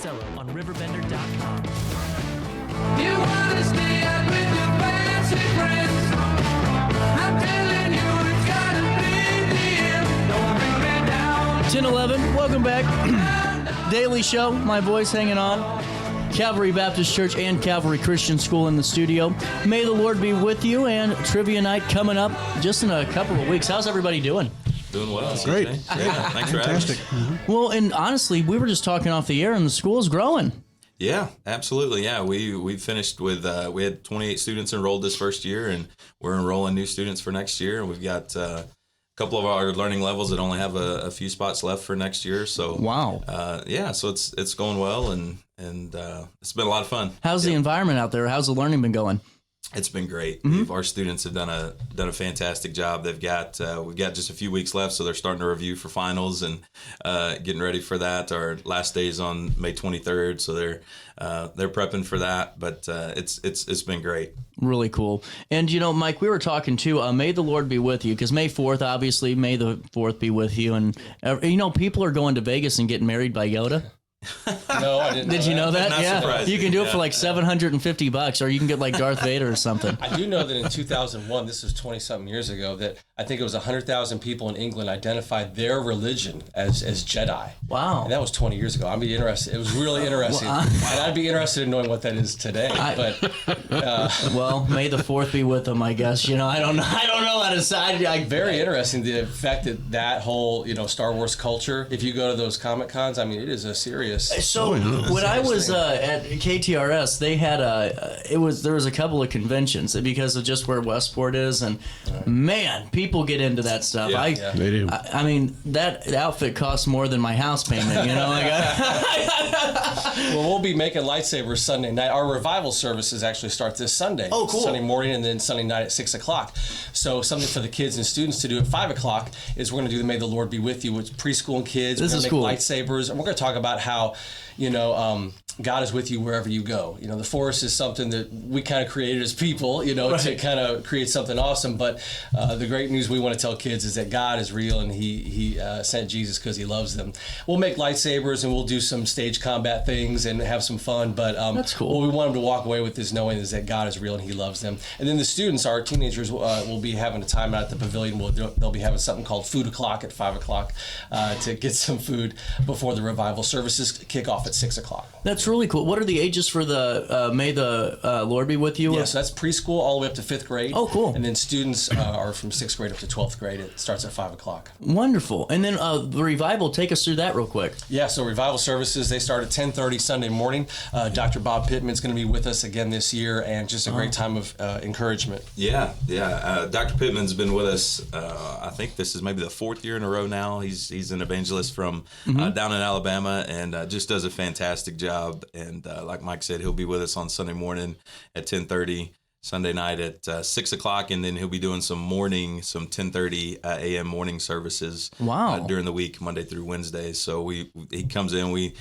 Costello on RiverBender.com. You wanna stay out with your fancy friends? I'm telling you, it's gotta be the end. Don't bring me down. 10:11. Welcome back. Daily show. My voice hanging on. Calvary Baptist Church and Calvary Christian School in the studio. May the Lord be with you, and Trivia Night coming up just in a couple of weeks. How's everybody doing? Doing well. Great. Yeah, thanks for having us. Fantastic. Well, and honestly, we were just talking off the air, and the school is growing. Yeah, absolutely. Yeah, we finished with we had 28 students enrolled this first year, and we're enrolling new students for next year. And we've got a couple of our learning levels that only have a few spots left for next year. So Wow. Yeah, so it's going well, and it's been a lot of fun. How's the environment out there? How's the learning been going? It's been great. Mm-hmm. Our students have done a fantastic job. We've got just a few weeks left, so they're starting to review for finals and getting ready for that. Our last day is on May 23rd, so they're prepping for that. But it's been great. Really cool. And, you know, Mike, we were talking too, may the Lord be with you, because May 4th, obviously, May the 4th be with you. And, you know, people are going to Vegas and getting married by Yoda. No, I didn't. Did you know that? Not Yeah. surprising. You can do it for like $750, or you can get like Darth Vader or something. I do know that in 2001, this was 20-something years ago, that I think it was 100,000 people in England identified their religion as Jedi. Wow. And that was 20 years ago. I'd be interested. It was really interesting. And I'd be interested in knowing what that is today. Well, May the 4th be with them, I guess. You know, I don't know how to decide. Very interesting, the fact that whole, Star Wars culture, if you go to those Comic Cons, I mean, it is a serious... So when I was at KTRS, they had there was a couple of conventions because of just where Westport is, and man, people get into that stuff. Yeah. They do. I mean, that outfit costs more than my house payment. You know, Well, we'll be making lightsabers Sunday night. Our revival services actually start this Sunday. Oh, cool. Sunday morning, and then Sunday night at 6 o'clock. So something for the kids and students to do at 5 o'clock is we're going to do the May the Lord Be With You with preschool and kids. This we're is going to cool. make lightsabers, and we're going to talk about how, God is with you wherever you go. The forest is something that we kind of created as people, to kind of create something awesome. But the great news we want to tell kids is that God is real, and He sent Jesus because He loves them. We'll make lightsabers, and we'll do some stage combat things and have some fun. But That's cool. What we want them to walk away with is knowing is that God is real and He loves them. And then the students, our teenagers, will be having a time out at the pavilion. They'll be having something called Food O'Clock at 5 o'clock to get some food before the revival services kick off at 6 o'clock. that's really cool. What are the ages for the May the Lord Be With You? Yeah, so that's preschool all the way up to 5th grade. Oh, cool. And then students are from 6th grade up to 12th grade. It starts at 5 o'clock. Wonderful. And then the revival, take us through that real quick. Yeah, so revival services, they start at 10:30 Sunday morning. Dr. Bob Pittman's going to be with us again this year, and just a great time of encouragement. Yeah. Dr. Pittman's been with us. I think this is maybe the 4th year in a row now. He's an evangelist from down in Alabama, and just does a fantastic job. And like Mike said, he'll be with us on Sunday morning at 10:30, Sunday night at 6 o'clock, and then he'll be doing some 10:30 a.m. morning services. Wow. During the week, Monday through Wednesday. So he comes in, we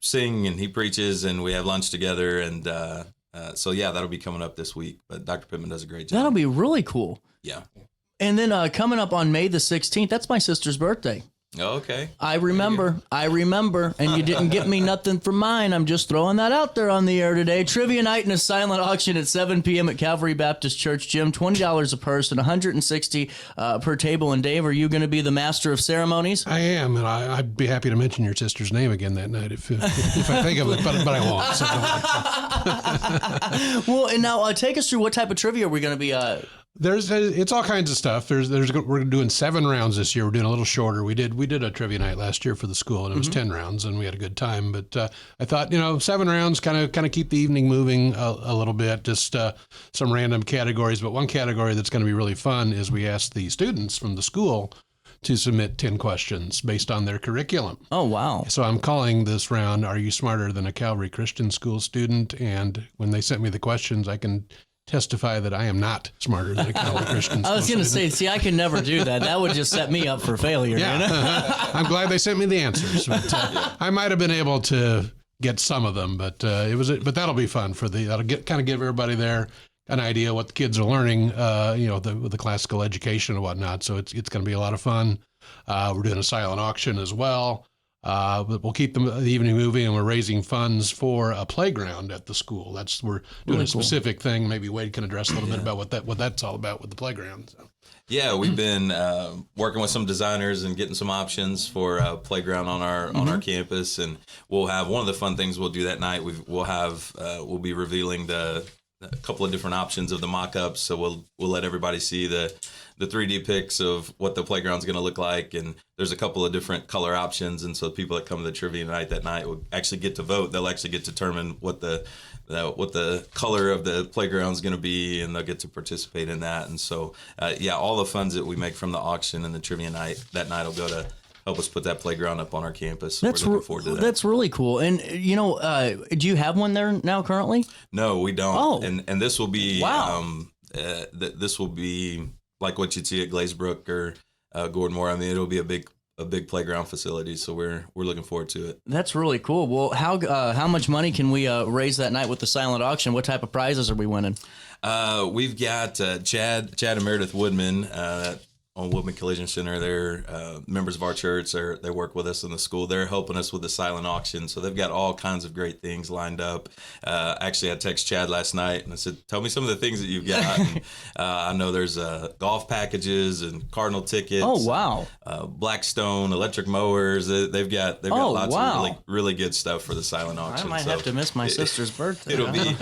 sing, and he preaches, and we have lunch together, and so yeah, that'll be coming up this week. But Dr. Pittman does a great job. That'll be really cool. Yeah. And then coming up on May the 16th, that's my sister's birthday. Okay. I remember, and you didn't get me nothing for mine. I'm just throwing that out there on the air today. Trivia night and a silent auction at 7 p.m. at Calvary Baptist Church Gym. $20 a person, $160 per table. And Dave, are you going to be the master of ceremonies? I am, and I'd be happy to mention your sister's name again that night if I think of it, but I won't. So Well, and now take us through what type of trivia we're going to be. it's all kinds of stuff. We're doing 7 rounds this year. We're doing a little shorter. We did a trivia night last year for the school, and it was 10 rounds, and we had a good time. But I thought, 7 rounds kind of keep the evening moving a little bit. Just some random categories, but one category that's going to be really fun is we asked the students from the school to submit 10 questions based on their curriculum. Oh, wow. So I'm calling this round, Are You Smarter Than a Calvary Christian School Student? And when they sent me the questions, I can testify that I am not smarter than a Calvary Christian I was going to say, see, I can never do that. That would just set me up for failure. Yeah. You know? I'm glad they sent me the answers. But, I might have been able to get some of them, but but that'll be fun that'll kind of give everybody there an idea what the kids are learning, with the classical education and whatnot. So it's going to be a lot of fun. We're doing a silent auction as well. But we'll keep the evening moving, and we're raising funds for a playground at the school. We're doing a specific thing. Maybe Wade can address a little bit about what that's all about with the playground. So. Yeah, we've been working with some designers and getting some options for a playground on our campus, and we'll have one of the fun things we'll do that night. We'll be revealing a couple of different options of the mock-ups, so we'll let everybody see the 3D pics of what the playground's going to look like, and there's a couple of different color options, and so people that come to the trivia night that night will actually get to vote. They'll actually get to determine what the color of the playground's going to be, and they'll get to participate in that. And so, all the funds that we make from the auction and the trivia night that night will go to help us put that playground up on our campus. So we're looking forward to that. That's really cool. And do you have one there now currently? No, we don't. Oh. And this will be Wow. this will be like what you'd see at Glazebrook or Gordon Moore. I mean, it'll be a big playground facility, so we're looking forward to it. That's really cool. Well, how much money can we raise that night with the silent auction? What type of prizes are we winning? We've got Chad and Meredith Woodman on Woodman Collision Center. They're members of our church. They work with us in the school. They're helping us with the silent auction, so they've got all kinds of great things lined up. Actually, I texted Chad last night and I said, "Tell me some of the things that you've got." And, I know there's golf packages and Cardinal tickets. Oh wow! Blackstone electric mowers. They've got lots of really, really good stuff for the silent auction. I might have to miss my sister's birthday. It'll be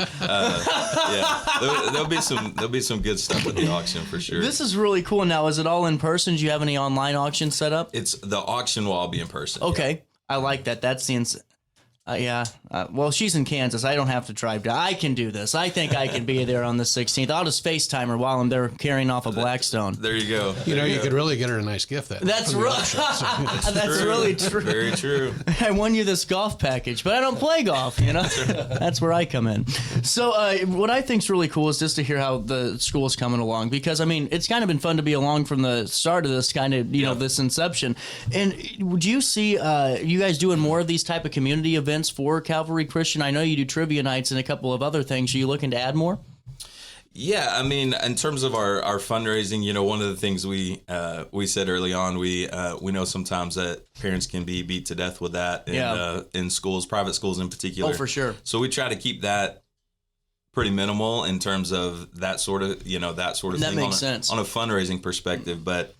there'll be some good stuff at the auction for sure. This is really cool. Now, is it all in person? Do you have any online auctions set up? It's the auction will all be in person. Okay, I like that. That seems. Well, she's in Kansas. I don't have to drive down. I can do this. I think I can be there on the 16th. I'll just FaceTime her while I'm there carrying off a Blackstone. There you go. You could really get her a nice gift. That's That's really true. Very true. I won you this golf package, but I don't play golf, That's where I come in. So what I think's really cool is just to hear how the school's coming along, because, I mean, it's kind of been fun to be along from the start of this kind of, this inception. And would you see you guys doing more of these type of community events for Calvary Christian? I know you do trivia nights and a couple of other things. Are you looking to add more? Yeah, I mean, in terms of our fundraising, one of the things we said early on, we know sometimes that parents can be beat to death with that in schools, private schools in particular. Oh, for sure. So we try to keep that pretty minimal in terms of that sort of thing. That makes sense on a fundraising perspective, but.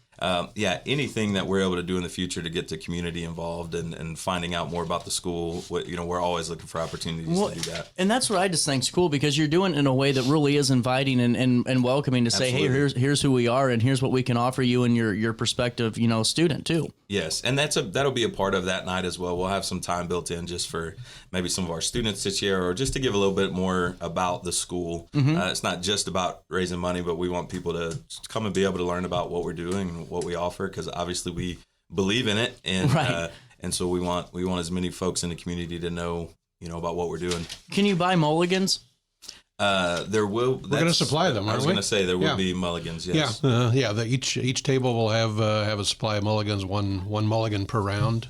Anything that we're able to do in the future to get the community involved and finding out more about the school, we're always looking for opportunities to do that. And that's what I just think's cool, because you're doing it in a way that really is inviting and welcoming to say, Absolutely. hey, here's who we are and here's what we can offer you and your prospective, student too. Yes, and that'll be a part of that night as well. We'll have some time built in just for maybe some of our students to share, or just to give a little bit more about the school. Mm-hmm. It's not just about raising money, but we want people to come and be able to learn about what we're doing and what we offer, because obviously we believe in it, and right. And so we want as many folks in the community to know about what we're doing. Can you buy mulligans? There will. We're going to supply them. I was going to say there will be mulligans. Yes. Yeah. Each table will have a supply of mulligans, one mulligan per round.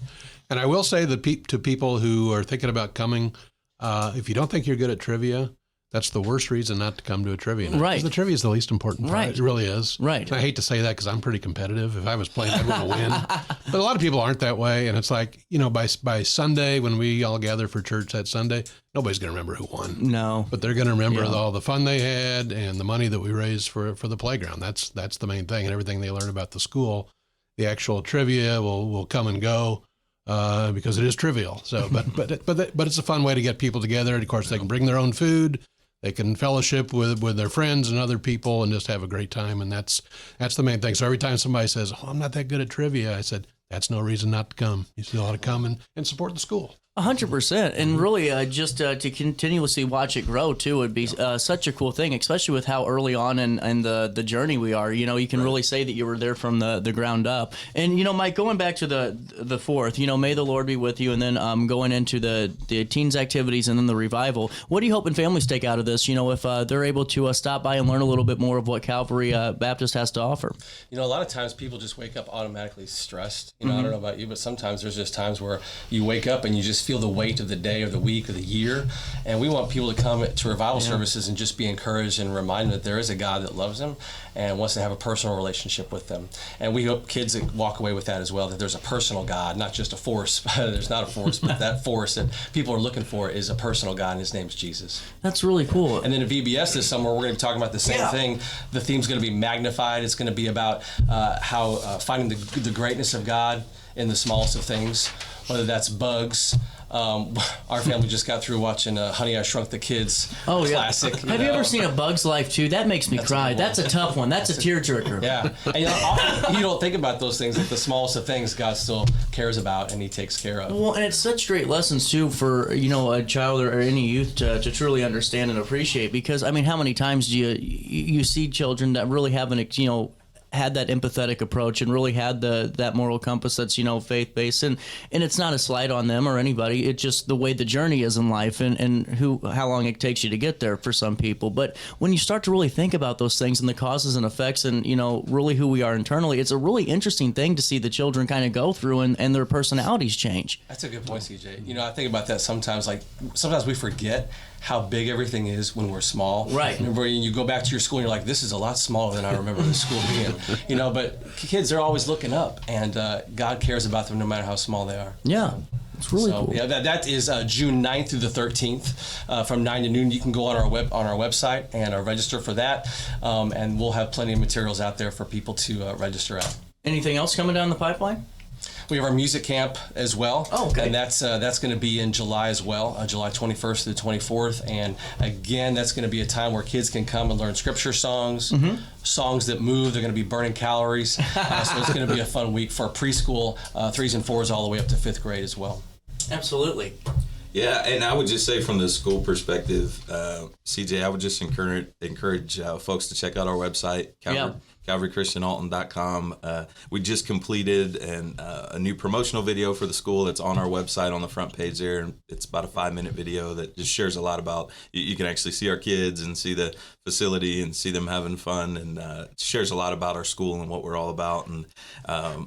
And I will say that to people who are thinking about coming, if you don't think you're good at trivia, that's the worst reason not to come to a trivia night. Right. Because the trivia is the least important part. Right. It really is. Right. And I hate to say that because I'm pretty competitive. If I was playing, I'd want to win. But a lot of people aren't that way. And it's like, by Sunday, when we all gather for church that Sunday, nobody's going to remember who won. No. But they're going to remember all the fun they had and the money that we raised for the playground. That's the main thing. And everything they learn about the school. The actual trivia will come and go. Because it is trivial. So, but it's a fun way to get people together. And of course, they can bring their own food. They can fellowship with their friends and other people and just have a great time. And that's the main thing. So every time somebody says, "Oh, I'm not that good at trivia," I said, that's no reason not to come. You still ought to come and support the school. 100%, and really just to continuously watch it grow too would be such a cool thing, especially with how early on in the journey we are. You can really say that you were there from the ground up. And Mike, going back to the 4th, may the Lord be with you, and then going into the teens activities and then the revival. What do you hoping families take out of this? If they're able to stop by and learn a little bit more of what Calvary Baptist has to offer. A lot of times people just wake up automatically stressed. I don't know about you, but sometimes there's just times where you wake up and you just just feel the weight of the day or the week or the year. And we want people to come to revival services and just be encouraged and reminded that there is a God that loves them and wants to have a personal relationship with them. And we hope kids that walk away with that as well, that there's a personal God, not just a force. There's not a force, but that force that people are looking for is a personal God, and his name's Jesus. That's really cool. And then at VBS this summer, we're going to be talking about the same thing. The theme's going to be magnified. It's going to be about how finding the greatness of God in the smallest of things, whether that's bugs. Our family just got through watching Honey, I Shrunk the Kids classic. Have you ever seen A Bug's Life 2? That makes me cry. That's a tough one. That's a tearjerker. Yeah. And you don't think about those things, like the smallest of things God still cares about and he takes care of. Well, and it's such great lessons, too, for, a child or any youth to truly understand and appreciate. Because, I mean, how many times do you see children that really haven't, had that empathetic approach and really had that moral compass that's faith-based, and it's not a slight on them or anybody. It's just the way the journey is in life and how long it takes you to get there for some people. But when you start to really think about those things and the causes and effects and really who we are internally, it's a really interesting thing to see the children kind of go through and their personalities change. That's a good point, CJ. I think about that sometimes. Like sometimes we forget how big everything is when we're small. Right. Remember, you go back to your school and you're like, this is a lot smaller than I remember the school being. But kids are always looking up, and God cares about them no matter how small they are. Yeah. It's really cool. Yeah, that is June 9th through the 13th from 9 to noon. You can go on our website and register for that, and we'll have plenty of materials out there for people to register at. Anything else coming down the pipeline? We have our music camp as well. Oh, okay. And that's going to be in July as well, July 21st to the 24th. And again, that's going to be a time where kids can come and learn scripture songs, songs that move. They're going to be burning calories. So it's going to be a fun week for preschool, 3s and 4s, all the way up to 5th grade as well. Absolutely. Yeah, and I would just say from the school perspective, CJ, I would just encourage folks to check out our website, CalvaryChristianAlton.com. We just completed a new promotional video for the school that's on our website on the front page there. And it's about a 5-minute video that just shares a lot about, you can actually see our kids and see the facility and see them having fun, and it shares a lot about our school and what we're all about. And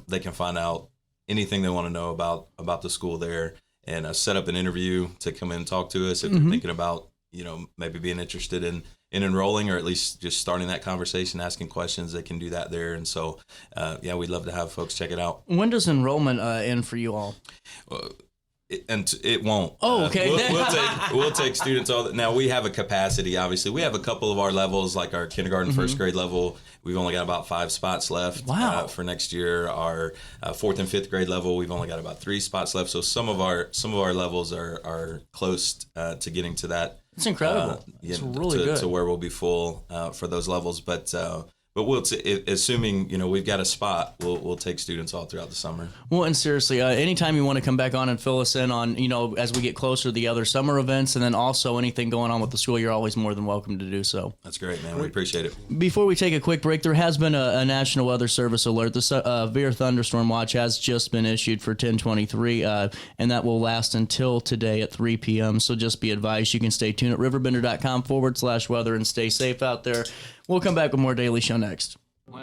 they can find out anything they want to know about the school there, and set up an interview to come in and talk to us if they're thinking about, maybe being interested in enrolling, or at least just starting that conversation, asking questions. They can do that there. And so, we'd love to have folks check it out. When does enrollment end for you all? It won't. Oh, okay. We'll take students all. Now we have a capacity. Obviously, we have a couple of our levels, like our kindergarten, first grade level. We've only got about 5 spots left. Wow. For next year. Our 4th and 5th grade level, we've only got about 3 spots left. So some of our levels are close to getting to that. It's incredible. It's really good. To where we'll be full for those levels, but we'll assuming we've got a spot, we'll take students all throughout the summer. Well, and seriously, anytime you want to come back on and fill us in on as we get closer to the other summer events, and then also anything going on with the school, you're always more than welcome to do so. That's great, man. We appreciate it. Before we take a quick break, there has been a National Weather Service alert. The severe thunderstorm watch has just been issued for 10/23, and that will last until today at 3 p.m. So just be advised. You can stay tuned at RiverBender.com /weather and stay safe out there. We'll come back with more Daily Show next.